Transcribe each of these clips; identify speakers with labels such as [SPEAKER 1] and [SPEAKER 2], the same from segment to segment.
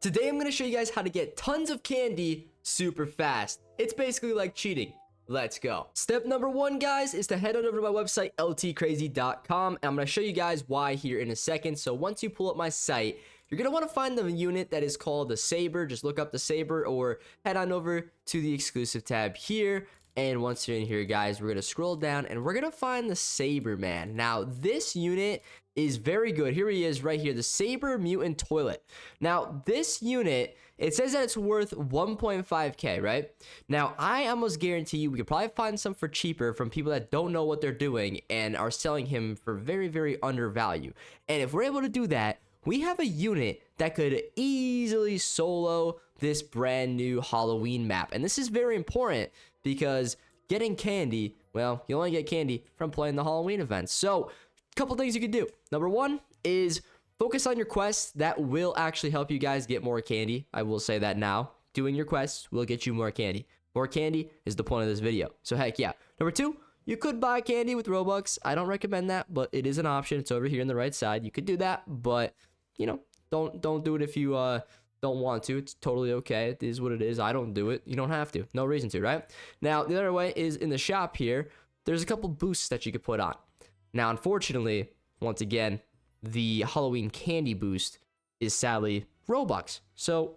[SPEAKER 1] Today I'm going to show you guys how to get tons of candy super fast. It's basically like cheating. Let's go. Step number one, guys, is to head on over to my website, ltcrazy.com. And I'm going to show you guys why here in a second. So once you pull up my site, you're going to want to find the unit that is called the Saber. Just look up the Saber or head on over to the exclusive tab here. And once you're in here, guys, we're going to scroll down and we're going to find the Saber Man. Now, this unit is very good. Here he is right here, the Saber Mutant Toilet. Now, this unit, it says that it's worth 1.5k, right? Now, I almost guarantee you we could probably find some for cheaper from people that don't know what they're doing and are selling him for very, very undervalued. And if we're able to do that, we have a unit that could easily solo this brand new Halloween map. And this is very important because getting candy, well, you only get candy from playing the Halloween events. So, a couple things you could do. Number one is focus on your quests. That will actually help you guys get more candy. I will say that now. Doing your quests will get you more candy. More candy is the point of this video. So, heck yeah. Number two, you could buy candy with Robux. I don't recommend that, but it is an option. It's over here on the right side. You could do that, but, you know, don't do it if you don't want to. It's totally okay. It is what it is. I don't do it. You don't have to. No reason to, right? Now, the other way is in the shop here. There's a couple boosts that you could put on. Now, unfortunately, once again, the Halloween candy boost is sadly Robux. So,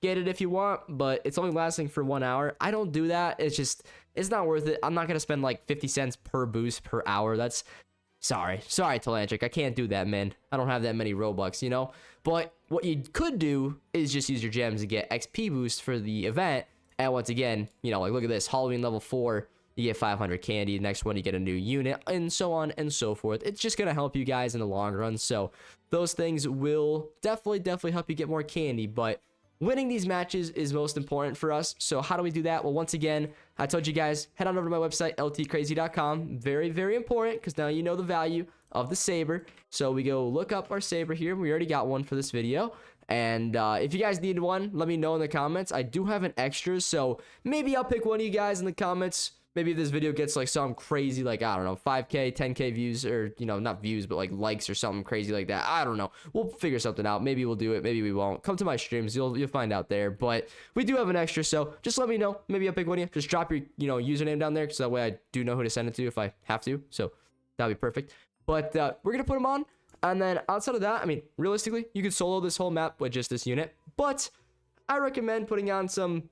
[SPEAKER 1] get it if you want, but it's only lasting for 1 hour. I don't do that. It's not worth it. I'm not going to spend like 50 cents per boost per hour. That's sorry, Telantric. I can't do that, man. I don't have that many Robux, you know? But what you could do is just use your gems to get XP boost for the event. And once again, you know, like look at this, Halloween level 4, you get 500 candy. The next one, you get a new unit, and so on and so forth. It's just going to help you guys in the long run. So those things will definitely help you get more candy. But winning these matches is most important for us. So how do we do that? Well, once again, I told you guys, head on over to my website, ltcrazy.com. Very, very important because now you know the value of the Saber. So we go look up our Saber here. We already got one for this video. And if you guys need one, let me know in the comments. I do have an extra, so maybe I'll pick one of you guys in the comments. Maybe if this video gets like some crazy, like, I don't know, 5k, 10k views, or, you know, not views, but like likes or something crazy like that. I don't know. We'll figure something out. Maybe we'll do it. Maybe we won't. Come to my streams. You'll find out there. But we do have an extra, so just let me know. Maybe I'll pick one of you. Just drop your, you know, username down there, because that way I do know who to send it to if I have to. So that'd be perfect. But we're going to put them on. And then outside of that, I mean, realistically, you could solo this whole map with just this unit. But I recommend putting on some,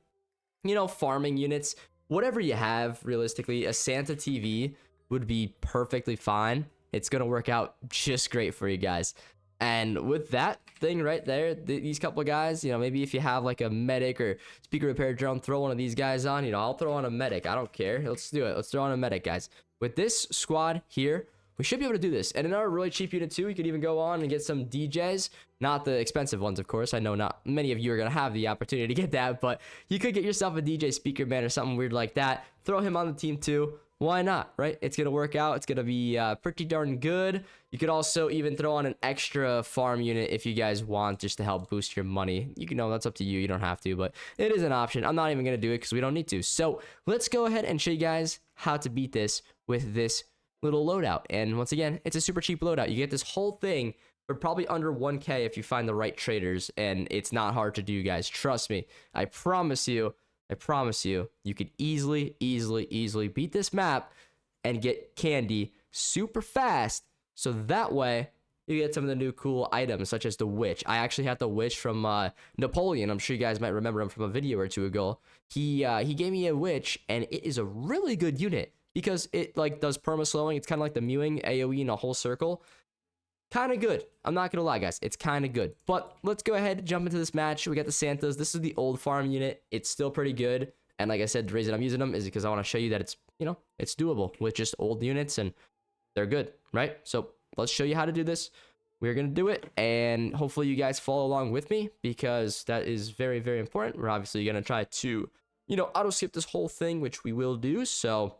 [SPEAKER 1] you know, farming units. Whatever you have, realistically, a Santa TV would be perfectly fine. It's going to work out just great for you guys. And with that thing right there, these couple of guys, you know, maybe if you have like a medic or speaker repair drone, throw one of these guys on. You know, I'll throw on a medic. I don't care. Let's do it. Let's throw on a medic, guys. With this squad here, we should be able to do this. And in our really cheap unit too, we could even go on and get some DJs. Not the expensive ones, of course. I know not many of you are going to have the opportunity to get that, but you could get yourself a DJ speaker man or something weird like that. Throw him on the team too. Why not, right? It's going to work out. It's going to be pretty darn good. You could also even throw on an extra farm unit if you guys want, just to help boost your money. You can know that's up to you. You don't have to, but it is an option. I'm not even going to do it because we don't need to. So let's go ahead and show you guys how to beat this with this little loadout. And once again, it's a super cheap loadout. You get this whole thing for probably under 1k if you find the right traders, and it's not hard to do, guys. Trust me. I promise you, you could easily beat this map and get candy super fast. So that way you get some of the new cool items, such as the witch. I actually have the witch from Napoleon. I'm sure you guys might remember him from a video or two ago. He gave me a witch, and it is a really good unit because it like does perma slowing. It's kind of like the mewing AoE in a whole circle. Kind of good. I'm not gonna lie, guys. It's kind of good. But let's go ahead and jump into this match. We got the Santas. This is the old farm unit. It's still pretty good. And like I said, the reason I'm using them is because I want to show you that it's, you know, it's doable with just old units, and they're good, right? So let's show you how to do this. We're gonna do it, and hopefully you guys follow along with me because that is very, very important. We're obviously gonna try to, you know, auto skip this whole thing, which we will do. So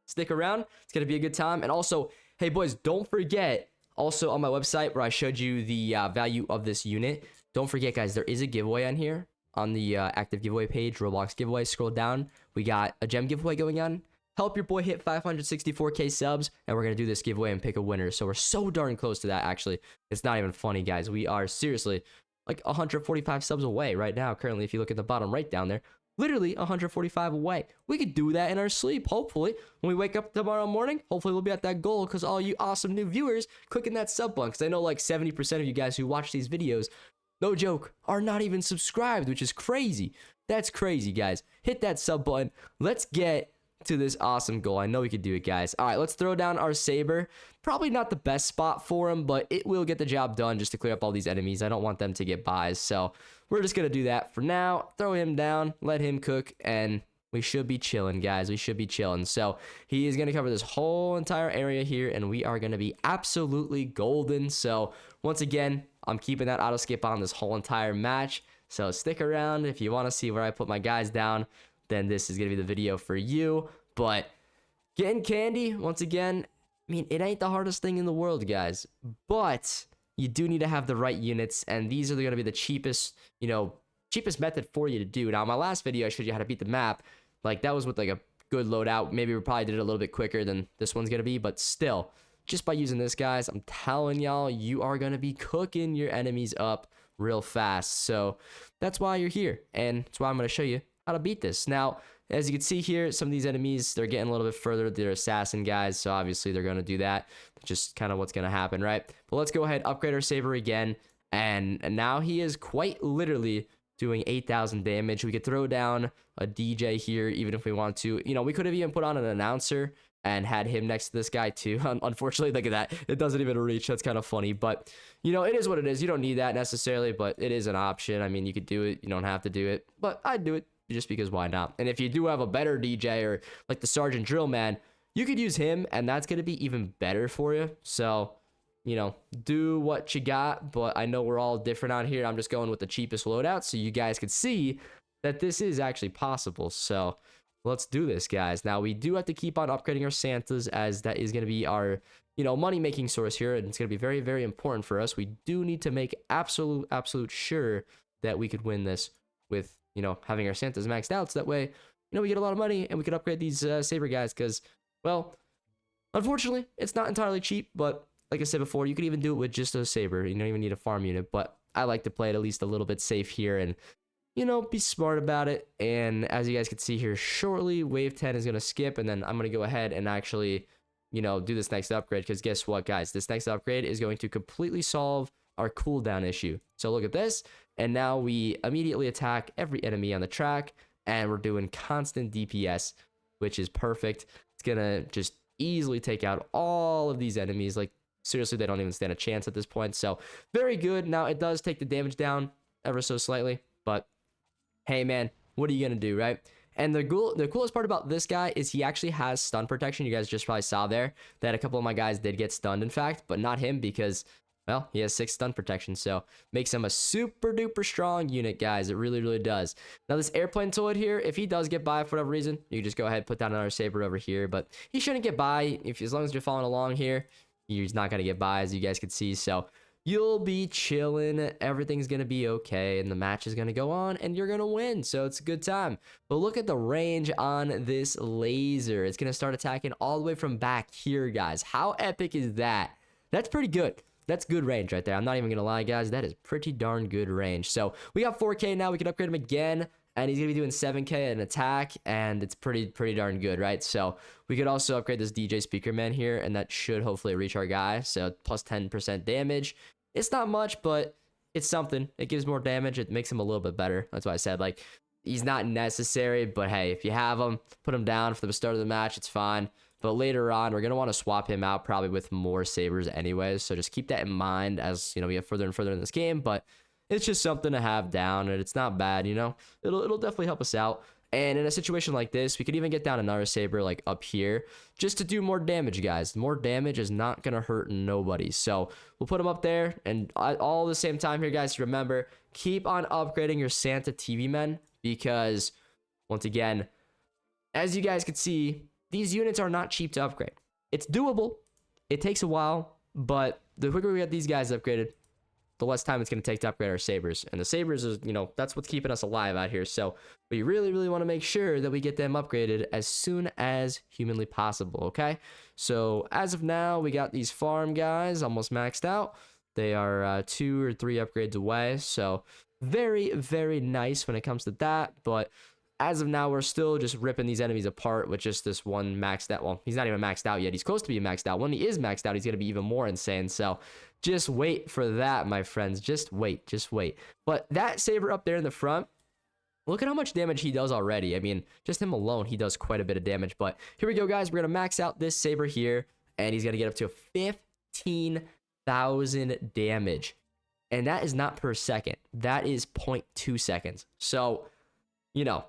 [SPEAKER 1] stick around. It's gonna be a good time. And also, hey boys, don't forget, also on my website where I showed you the value of this unit, don't forget, guys, there is a giveaway on here on the active giveaway page, Roblox giveaway. Scroll down. We got a gem giveaway going on. Help your boy hit 564k subs, and we're gonna do this giveaway and pick a winner. So we're so darn close to that, actually. It's not even funny, guys. We are seriously like 145 subs away right now, currently, if you look at the bottom right down there. Literally 145 away. We could do that in our sleep, hopefully. When we wake up tomorrow morning, hopefully we'll be at that goal because all you awesome new viewers clicking that sub button. Because I know like 70% of you guys who watch these videos, no joke, are not even subscribed, which is crazy. That's crazy, guys. Hit that sub button. Let's get to this awesome goal. I know we could do it, guys. All right, let's throw down our saber. Probably not the best spot for him, but it will get the job done just to clear up all these enemies. I don't want them to get buys, so we're just gonna do that for now. Throw him down, let him cook, and we should be chilling, guys. We should be chilling. So he is gonna cover this whole entire area here, and we are gonna be absolutely golden. So once again, I'm keeping that auto skip on this whole entire match, so stick around if you want to see where I put my guys down. Then this is gonna be the video for you. But getting candy, once again, I mean, it ain't the hardest thing in the world, guys, but you do need to have the right units, and these are gonna be the cheapest, you know, cheapest method for you to do. Now, in my last video, I showed you how to beat the map. Like, that was with like a good loadout. Maybe we probably did it a little bit quicker than this one's gonna be, but still, just by using this, guys, I'm telling y'all, you are gonna be cooking your enemies up real fast. So that's why you're here, and that's why I'm gonna show you how to beat this. Now, as you can see here, some of these enemies, they're getting a little bit further. They're assassin guys, so obviously they're going to do that. Just kind of what's going to happen, right? But let's go ahead, upgrade our saber again, and now he is quite literally doing 8,000 damage. We could throw down a DJ here, even if we want to. You know, we could have even put on an announcer and had him next to this guy too. Unfortunately, look at that. It doesn't even reach. That's kind of funny, but you know, it is what it is. You don't need that necessarily, but it is an option. I mean, you could do it. You don't have to do it, but I'd do it. Just because why not? And if you do have a better DJ or like the Sergeant Drill Man, you could use him, and that's going to be even better for you. So, you know, do what you got, but I know we're all different out here. I'm just going with the cheapest loadout so you guys could see that this is actually possible. So let's do this, guys. Now, we do have to keep on upgrading our Santas, as that is going to be our, you know, money-making source here, and it's going to be very, very important for us. We do need to make absolute sure that we could win this with, you know, having our Santas maxed out, so that way, you know, we get a lot of money and we can upgrade these saber guys, because, well, unfortunately, it's not entirely cheap, but like I said before, you could even do it with just a saber. You don't even need a farm unit, but I like to play it at least a little bit safe here and, you know, be smart about it. And as you guys can see here shortly, wave 10 is going to skip, and then I'm going to go ahead and actually, you know, do this next upgrade, because guess what, guys? This next upgrade is going to completely solve our cooldown issue. So look at this. And now we immediately attack every enemy on the track, and we're doing constant DPS, which is perfect. It's gonna just easily take out all of these enemies. Like, seriously, they don't even stand a chance at this point. So very good. Now, it does take the damage down ever so slightly, but hey, man, what are you gonna do, right? And the coolest part about this guy is he actually has stun protection. You guys just probably saw there that a couple of my guys did get stunned, in fact, but not him, because, well, he has 6 stun protection, so makes him a super duper strong unit, guys. It really, really does. Now, this airplane toilet here, if he does get by for whatever reason, you can just go ahead and put down another saber over here, but he shouldn't get by. As long as you're following along here, he's not going to get by, as you guys can see, so you'll be chilling. Everything's going to be okay, and the match is going to go on, and you're going to win, so it's a good time. But look at the range on this laser. It's going to start attacking all the way from back here, guys. How epic is that? That's pretty good. That's good range right there. I'm not even gonna lie, guys. That is pretty darn good range. So we got 4K now. We can upgrade him again, and he's gonna be doing 7K an attack, and it's pretty darn good, right? So we could also upgrade this DJ speaker man here, and that should hopefully reach our guy. So plus 10% damage. It's not much, but it's something. It gives more damage. It makes him a little bit better. That's why I said, like, he's not necessary, but hey, if you have him, put him down for the start of the match. It's fine. But later on, we're going to want to swap him out probably with more sabers anyways. So just keep that in mind as, you know, we get further and further in this game. But it's just something to have down, and it's not bad, you know. It'll definitely help us out. And in a situation like this, we could even get down another saber like up here just to do more damage, guys. More damage is not going to hurt nobody. So we'll put him up there. And all at the same time here, guys, remember, keep on upgrading your Santa TV men, because once again, as you guys can see, these units are not cheap to upgrade. It's doable. It takes a while, but the quicker we get these guys upgraded, the less time it's going to take to upgrade our sabers. And the sabers is, you know, that's what's keeping us alive out here. So we really, really want to make sure that we get them upgraded as soon as humanly possible, okay? So as of now, we got these farm guys almost maxed out. They are 2 or 3 upgrades away, so very, very nice when it comes to that. But as of now, we're still just ripping these enemies apart with just this one maxed out. Well, he's not even maxed out yet. He's close to being maxed out. When he is maxed out, he's going to be even more insane. So just wait for that, my friends. Just wait. Just wait. But that Saber up there in the front, look at how much damage he does already. I mean, just him alone, he does quite a bit of damage. But here we go, guys. We're going to max out this Saber here, and he's going to get up to 15,000 damage. And that is not per second. That is 0.2 seconds. So, you know,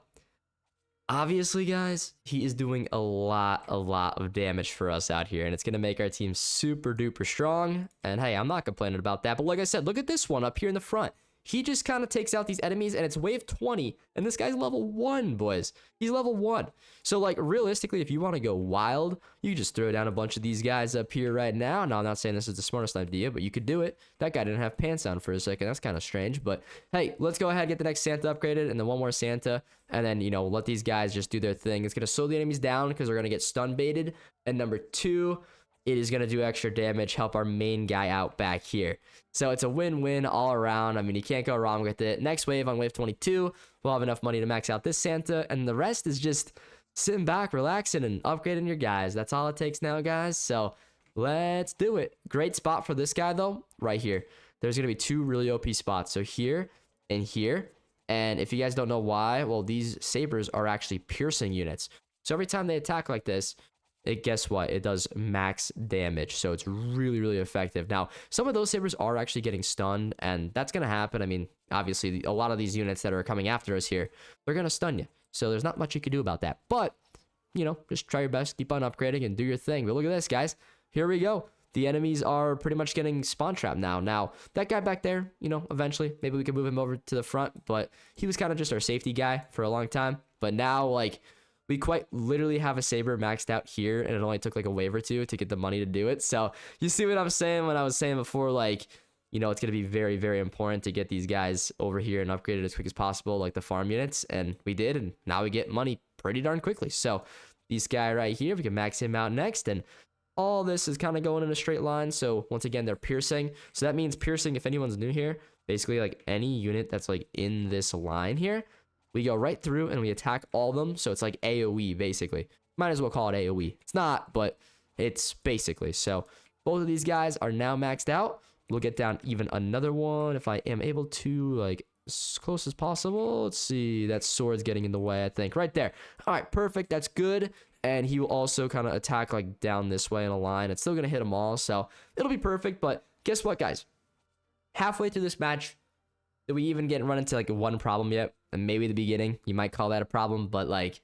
[SPEAKER 1] obviously, guys, he is doing a lot of damage for us out here, and it's going to make our team super duper strong. And hey, I'm not complaining about that. But like I said, look at this one up here in the front. He just kind of takes out these enemies, and it's wave 20, and this guy's level 1, boys. He's level 1. So, like, realistically, if you want to go wild, you just throw down a bunch of these guys up here right now. Now, I'm not saying this is the smartest idea, but you could do it. That guy didn't have pants on for a second. That's kind of strange. But, hey, let's go ahead and get the next Santa upgraded, and then one more Santa, and then, you know, let these guys just do their thing. It's going to slow the enemies down because they're going to get stun baited. And number 2, it is going to do extra damage, help our main guy out back here. So it's a win-win all around. I mean, you can't go wrong with it. Next wave, on wave 22, we'll have enough money to max out this Santa, and the rest is just sitting back, relaxing, and upgrading your guys. That's all it takes now, guys. So let's do it. Great spot for this guy, though, right here. There's going to be 2 really OP spots. So here and here. And if you guys don't know why, well, these Sabers are actually piercing units. So every time they attack like this, guess what? It does max damage, so it's really effective. Now, some of those Sabers are actually getting stunned, and that's going to happen. I mean, obviously, a lot of these units that are coming after us here, they're going to stun you. So there's not much you can do about that. But, you know, just try your best, keep on upgrading, and do your thing. But look at this, guys. Here we go. The enemies are pretty much getting spawn trapped now. Now, that guy back there, you know, eventually, maybe we can move him over to the front, but he was kind of just our safety guy for a long time. But now, like, we quite literally have a Saber maxed out here, and it only took like a wave or 2 to get the money to do it. So you see what I'm saying when I was saying before, like, you know, it's going to be very important to get these guys over here and upgraded as quick as possible, like the farm units. And we did, and now we get money pretty darn quickly. So this guy right here, we can max him out next, and all this is kind of going in a straight line. So once again, they're piercing. So that means piercing, if anyone's new here, basically like any unit that's like in this line here, we go right through and we attack all of them. So it's like AoE, basically. Might as well call it AoE. It's not, but it's basically. So both of these guys are now maxed out. We'll get down even another one if I am able to, like, as close as possible. Let's see. That sword's getting in the way, I think. Right there. All right, perfect. That's good. And he will also kind of attack, like, down this way in a line. It's still going to hit them all, so it'll be perfect. But guess what, guys? Halfway through this match, did we even run into, like, one problem yet? And maybe the beginning, you might call that a problem, but, like,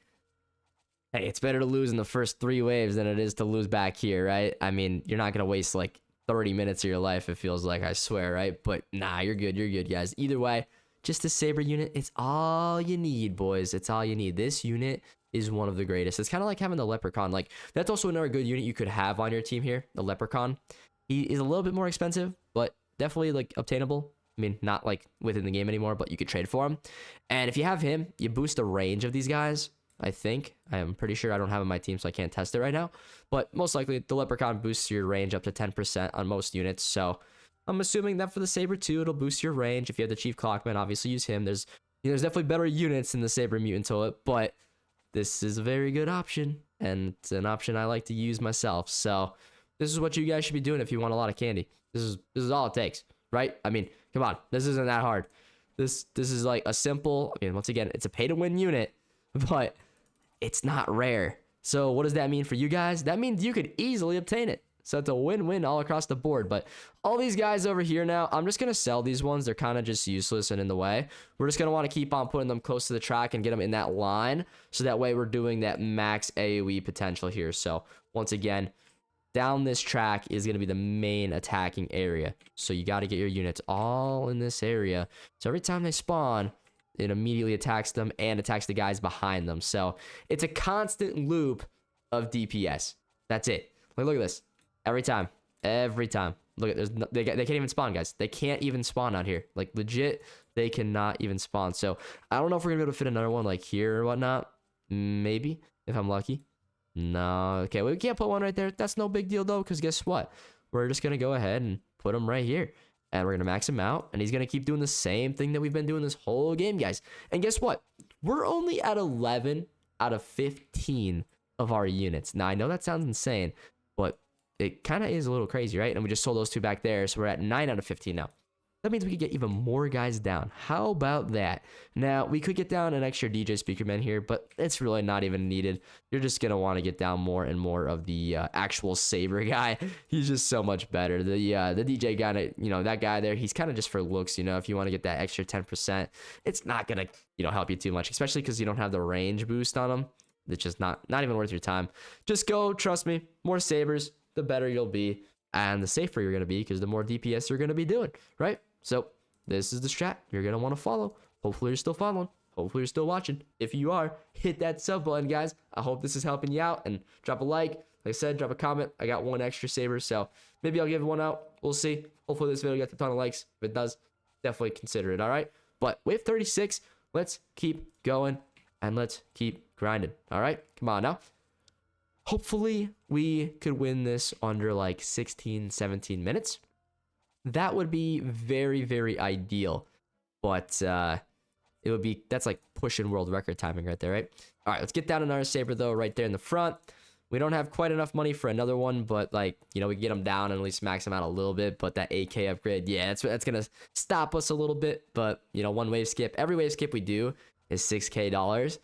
[SPEAKER 1] hey, it's better to lose in the first 3 waves than it is to lose back here, right? I mean, you're not going to waste, like, 30 minutes of your life, it feels like, I swear, right? But, nah, you're good, guys. Either way, just a Saber unit, it's all you need, boys. It's all you need. This unit is one of the greatest. It's kind of like having the Leprechaun. Like, that's also another good unit you could have on your team here, the Leprechaun. He is a little bit more expensive, but definitely, like, obtainable. I mean, not like within the game anymore, but you could trade for him. And if you have him, you boost the range of these guys, I think. I am pretty sure. I don't have him on my team, so I can't test it right now. But most likely, the Leprechaun boosts your range up to 10% on most units. So I'm assuming that for the Saber too, it'll boost your range. If you have the Chief Clockman, obviously use him. There's definitely better units than the Saber Mutant Toilet, but this is a very good option, and it's an option I like to use myself. So this is what you guys should be doing if you want a lot of candy. This is all it takes, right? I mean, come on, this isn't that hard. This is like a simple, I mean, once again, it's a pay-to-win unit, but it's not rare. So what does that mean for you guys? That means you could easily obtain it. So it's a win-win all across the board. But all these guys over here now, I'm just going to sell these ones. They're kind of just useless and in the way. We're just going to want to keep on putting them close to the track and get them in that line. So that way we're doing that max AoE potential here. So once again, down this track is going to be the main attacking area. So you got to get your units all in this area. So every time they spawn, it immediately attacks them and attacks the guys behind them. So it's a constant loop of DPS. That's it. Like, look at this. Every time. Look at they can't even spawn, guys. They can't even spawn out here. Like, legit, they cannot even spawn. So I don't know if we're gonna be able to fit another one like here or whatnot. Maybe if I'm lucky. No. Okay, well, we can't put one right there. That's no big deal though, because guess what? We're just gonna go ahead and put them right here. and we're gonna max him out, and he's gonna keep doing the same thing that we've been doing this whole game, guys. And guess what? We're only at 11 out of 15 of our units. Now, I know that sounds insane, but it kind of is a little crazy, right? And we just sold those two back there, so we're at 9 out of 15 now. That means we could get even more guys down. How about that? Now, we could get down an extra DJ speaker man here, but it's really not even needed. You're just going to want to get down more and more of the actual Saber guy. He's just so much better. The DJ guy, that guy there, he's kind of just for looks, if you want to get that extra 10%. It's not going to, help you too much, especially because you don't have the range boost on him. It's just not even worth your time. Just go, trust me, more Sabers, the better you'll be, and the safer you're going to be, because the more DPS you're going to be doing, right? So this is the strat you're going to want to follow. Hopefully you're still following. Hopefully you're still watching. If you are, hit that sub button, guys. I hope this is helping you out, and drop a like. Like I said, drop a comment. I got one extra Saber, so maybe I'll give one out. We'll see. Hopefully this video gets a ton of likes. If it does, definitely consider it, all right? But wave 36, let's keep going, and let's keep grinding, all right? Come on now. Hopefully we could win this under like 16, 17 minutes. That would be very, very ideal, but that's like pushing world record timing right there, right? All right, let's get down another Saber though, right there in the front. We don't have quite enough money for another one, but we can get them down and at least max them out a little bit. But that AK upgrade, yeah, that's gonna stop us a little bit. But one wave skip, every wave skip we do is $6K.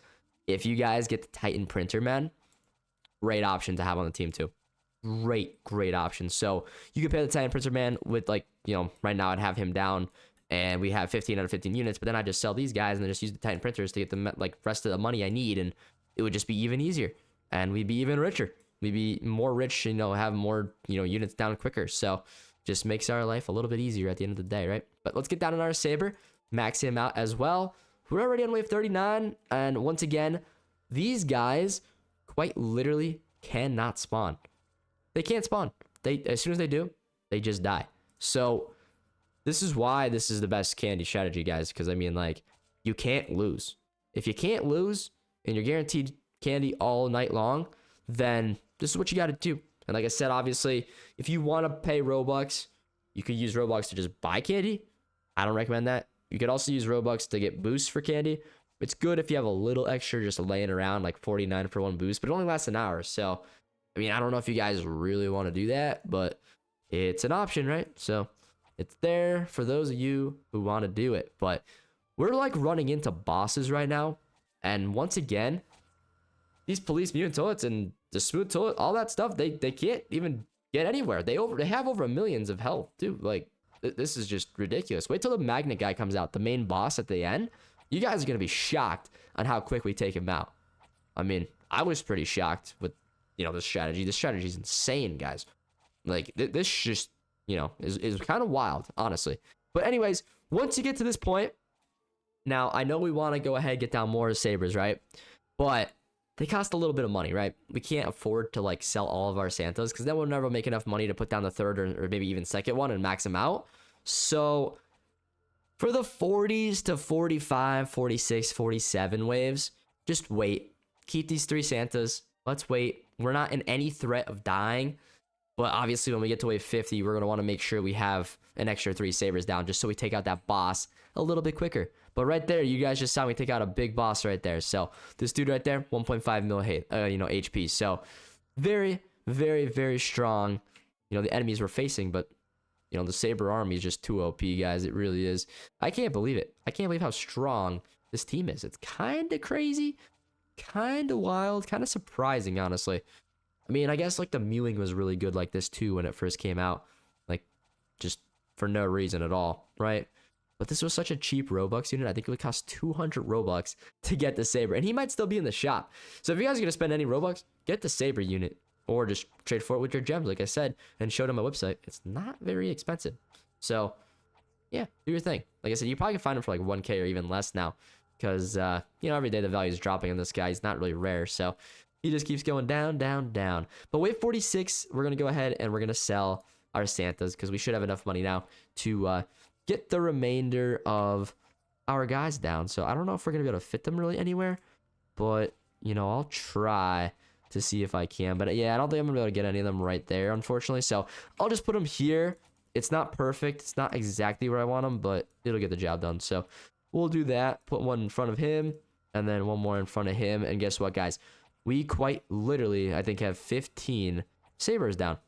[SPEAKER 1] If you guys get the Titan printer, man, great option to have on the team too. Great option. So you can pair the Titan printer man with right now I'd have him down, and we have 15 out of 15 units, but then I just sell these guys and then just use the Titan printers to get the rest of the money I need, and it would just be even easier, and we'd be even richer. We'd be more rich, have more units down quicker. So just makes our life a little bit easier at the end of the day, right? But let's get down on our Saber, max him out as well. We're already on wave 39, and once again, these guys quite literally cannot spawn. They can't spawn. As soon as they do, they just die. So this is why this is the best candy strategy, guys, because you can't lose. If you can't lose and you're guaranteed candy all night long, then this is what you got to do. And like I said, obviously, if you want to pay Robux, you could use Robux to just buy candy. I don't recommend that. You could also use Robux to get boosts for candy. It's good if you have a little extra just laying around, like 49 for one boost, but it only lasts an hour. So I don't know if you guys really want to do that, but it's an option, right? So it's there for those of you who want to do it. But we're running into bosses right now. And once again, these police mutant toilets and the smooth toilet, all that stuff, they can't even get anywhere. They have over millions of health, too. This is just ridiculous. Wait till the magnet guy comes out, the main boss at the end. You guys are going to be shocked on how quick we take him out. I was pretty shocked with this strategy. This strategy is insane, guys. This just, is kind of wild, honestly. But anyways, once you get to this point, now I know we want to go ahead and get down more Sabers, right? But they cost a little bit of money, right? We can't afford to sell all of our Santas, because then we'll never make enough money to put down the third or maybe even second one and max them out. So for the 40s to 45, 46, 47 waves, just wait. Keep these 3 Santas. Let's wait. We're not in any threat of dying, but obviously when we get to wave 50, we're going to want to make sure we have an extra 3 Sabers down just so we take out that boss a little bit quicker. But right there, you guys just saw me take out a big boss right there. So this dude right there, 1.5 mil HP. So very, very, very strong. The enemies we're facing, but the Saber army is just too OP, guys. It really is. I can't believe it. I can't believe how strong this team is. It's kind of crazy. Kind of wild, kind of surprising, honestly. I guess the mewing was really good like this too when it first came out, just for no reason at all, right? But this was such a cheap Robux unit. I think it would cost 200 Robux to get the Saber, and he might still be in the shop. So if you guys are gonna spend any Robux, get the Saber unit, or just trade for it with your gems, like I said, and show it on my website. It's not very expensive. So yeah, do your thing. Like I said, you probably can find them for 1K or even less now. Because, every day the value is dropping on this guy. He's not really rare, so he just keeps going down, down, down. But wave 46, we're going to go ahead and we're going to sell our Santas because we should have enough money now to get the remainder of our guys down. So I don't know if we're going to be able to fit them really anywhere, but, I'll try to see if I can. But, yeah, I don't think I'm going to be able to get any of them right there, unfortunately. So I'll just put them here, It's not perfect. It's not exactly where I want them, but it'll get the job done. So we'll do that. Put one in front of him, and then one more in front of him. And guess what, guys? We quite literally, I think, have 15 sabers down.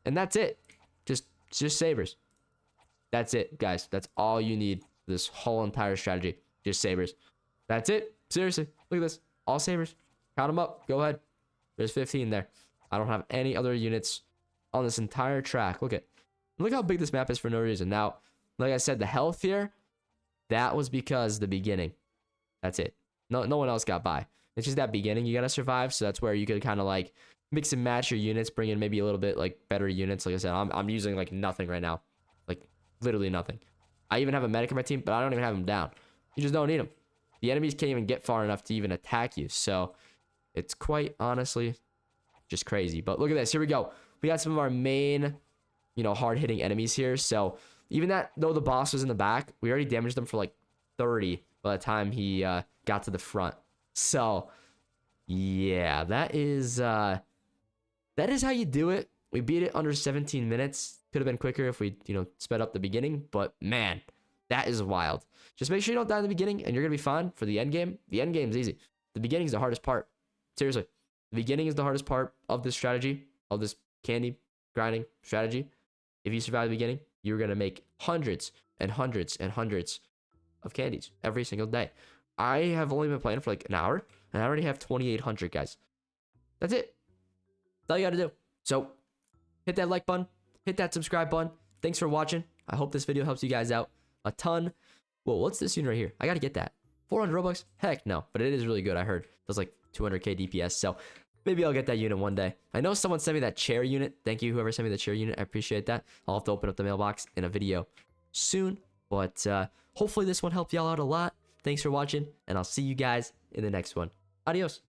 [SPEAKER 1] And that's it. Just sabers. That's it, guys. That's all you need for this whole entire strategy. Just sabers. That's it. Seriously. Look at this. All sabers. Count them up. Go ahead. There's 15 there. I don't have any other units on this entire track. Look how big this map is for no reason. Now, like I said, the health here, that was because the beginning. That's it. No one else got by. It's just that beginning you gotta survive. So that's where you could kind of like mix and match your units, bring in maybe a little bit like better units. Like I said, I'm using like nothing right now, like literally nothing. I even have a medic in my team, but I don't even have him down. You just don't need him. The enemies can't even get far enough to even attack you. So it's quite honestly just crazy. But look at this. Here we go. We got some of our main, you know, hard hitting enemies here. So even that though the boss was in the back, we already damaged them for like 30 by the time he got to the front. So yeah, that is how you do it. We beat it under 17 minutes. Could have been quicker if we, you know, sped up the beginning, but man, that is wild. Just make sure you don't die in the beginning and you're gonna be fine for the end game. The end game is easy. The beginning is the hardest part. Seriously, the beginning is the hardest part of this strategy, of this candy grinding strategy. If you survive the beginning, you're gonna make hundreds and hundreds and hundreds of candies every single day. I have only been playing for like an hour, and I already have 2,800, guys. That's it. That's all you gotta do. So, hit that like button, hit that subscribe button. Thanks for watching. I hope this video helps you guys out a ton. Whoa, what's this unit right here? I gotta get that. 400 Robux? Heck no, but it is really good, I heard. It does like 200k DPS, so maybe I'll get that unit one day. I know someone sent me that chair unit. Thank you, whoever sent me the chair unit. I appreciate that. I'll have to open up the mailbox in a video soon, but hopefully this one helped y'all out a lot. Thanks for watching, and I'll see you guys in the next one. Adios.